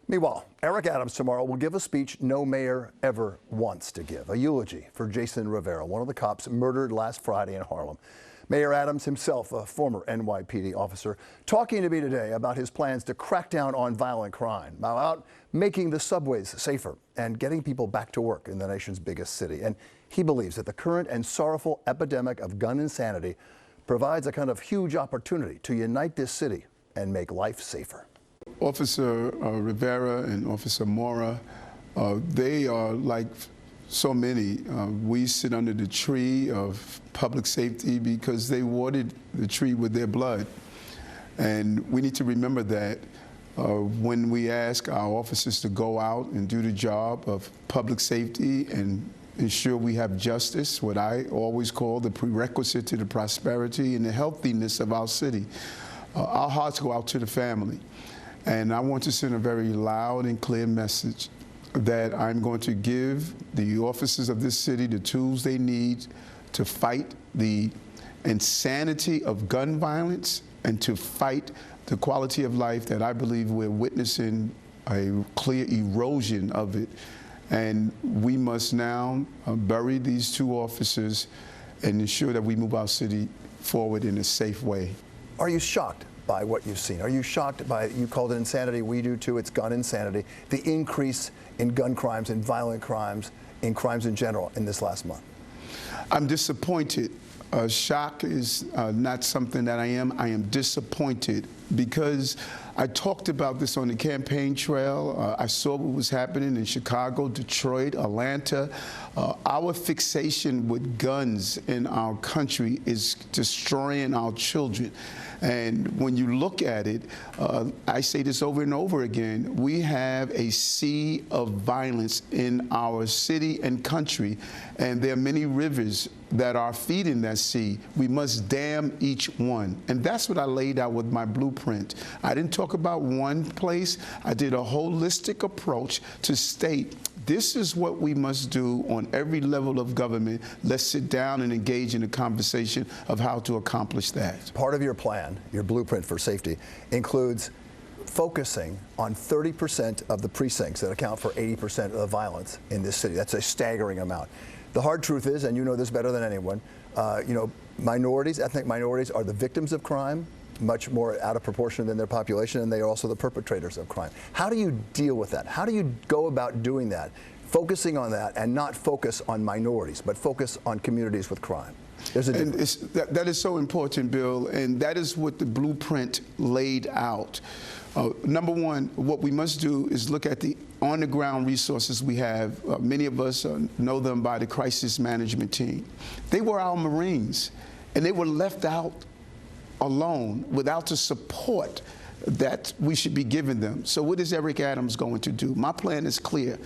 Meanwhile, Eric Adams tomorrow will give a speech no mayor ever wants to give, a eulogy for Jason Rivera, one of the cops murdered last Friday in Harlem. Mayor Adams himself, a former NYPD officer, talking to me today about his plans to crack down on violent crime, about making the subways safer and getting people back to work in the nation's biggest city. And he believes that the current and sorrowful epidemic of gun insanity provides a kind of huge opportunity to unite this city and make life safer. Officer Rivera and Officer Mora, they are like so many. We sit under the tree of public safety because they watered the tree with their blood. And we need to remember that when we ask our officers to go out and do the job of public safety and ensure we have justice, what I always call the prerequisite to the prosperity and the healthiness of our city. Our hearts go out to the family. And I want to send a very loud and clear message that I'm going to give the officers of this city the tools they need to fight the insanity of gun violence and to fight the quality of life that I believe we're witnessing a clear erosion of it. And we must now bury these two officers and ensure that we move our city forward in a safe way. Are you shocked by what you've seen? Are you shocked by, you called it insanity, we do too, it's gun insanity, the increase in gun crimes and violent crimes, in crimes in general in this last month? I'm disappointed. Shock is not something that I am. I am disappointed because I talked about this on the campaign trail. I saw what was happening in Chicago, Detroit, Atlanta. Our fixation with guns in our country is destroying our children. And when you look at it, I say this over and over again, we have a sea of violence in our city and country, and there are many rivers that are feeding that sea. We must dam each one. And that's what I laid out with my blueprint. I didn't talk about one place. I did a holistic approach to state this is what we must do on every level of government. Let's sit down and engage in a conversation of how to accomplish that. Part of your plan, your blueprint for safety, includes focusing on 30% of the precincts that account for 80% of the violence in this city. That's a staggering amount. The hard truth is, and you know this better than anyone, minorities, ethnic minorities, are the victims of crime, much more out of proportion than their population, and they are also the perpetrators of crime. How do you deal with that? How do you go about doing that, focusing on that and not focus on minorities, but focus on communities with crime? There's a difference. That is so important, Bill, and that is what the blueprint laid out. Number one, what we must do is look at the on-the-ground resources we have. Many of us know them by the crisis management team. They were our Marines, and they were left out alone without the support that we should be giving them. So what is Eric Adams going to do? My plan is clear.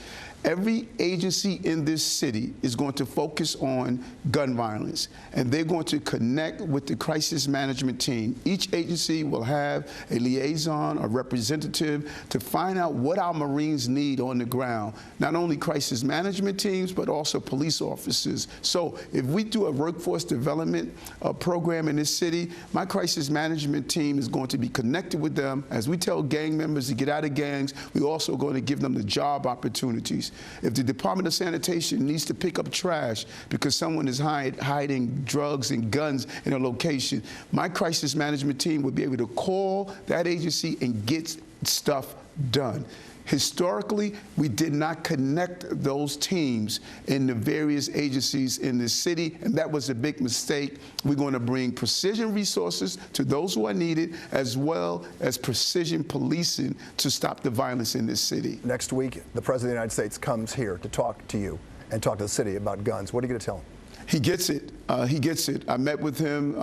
Every agency in this city is going to focus on gun violence, and they're going to connect with the crisis management team. Each agency will have a liaison, a representative, to find out what our Marines need on the ground. Not only crisis management teams, but also police officers. So if we do a workforce development program in this city, my crisis management team is going to be connected with them. As we tell gang members to get out of gangs, we're also going to give them the job opportunities. If the Department of Sanitation needs to pick up trash because someone is hiding drugs and guns in a location, my crisis management team would be able to call that agency and get stuff done. Historically, we did not connect those teams in the various agencies in the city, and that was a big mistake. We're going to bring precision resources to those who are needed, as well as precision policing to stop the violence in this city. Next week, the President of the United States comes here to talk to you and talk to the city about guns. What are you going to tell him? He gets it. He gets it. I met with him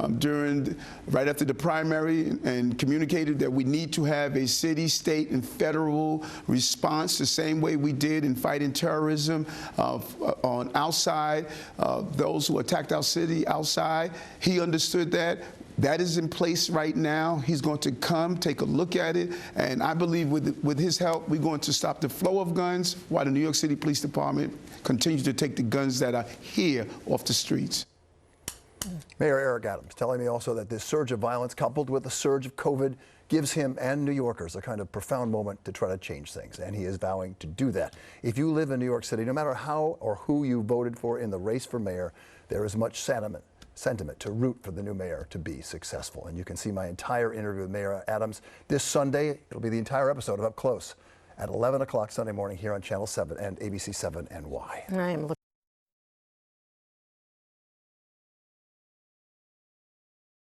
right after the primary and communicated that we need to have a city, state, and federal response the same way we did in fighting terrorism on outside, those who attacked our city outside. He understood that. That is in place right now. He's going to come, take a look at it, and I believe with his help, we're going to stop the flow of guns while the New York City Police Department continues to take the guns that are here off the streets. Mayor Eric Adams telling me also that this surge of violence coupled with the surge of COVID gives him and New Yorkers a kind of profound moment to try to change things, and he is vowing to do that. If you live in New York City, no matter how or who you voted for in the race for mayor, there is much sentiment to root for the new mayor to be successful. And you can see my entire interview with Mayor Adams this Sunday. It'll be the entire episode of Up Close at 11 o'clock Sunday morning here on Channel 7 and ABC 7 NY. I'm looking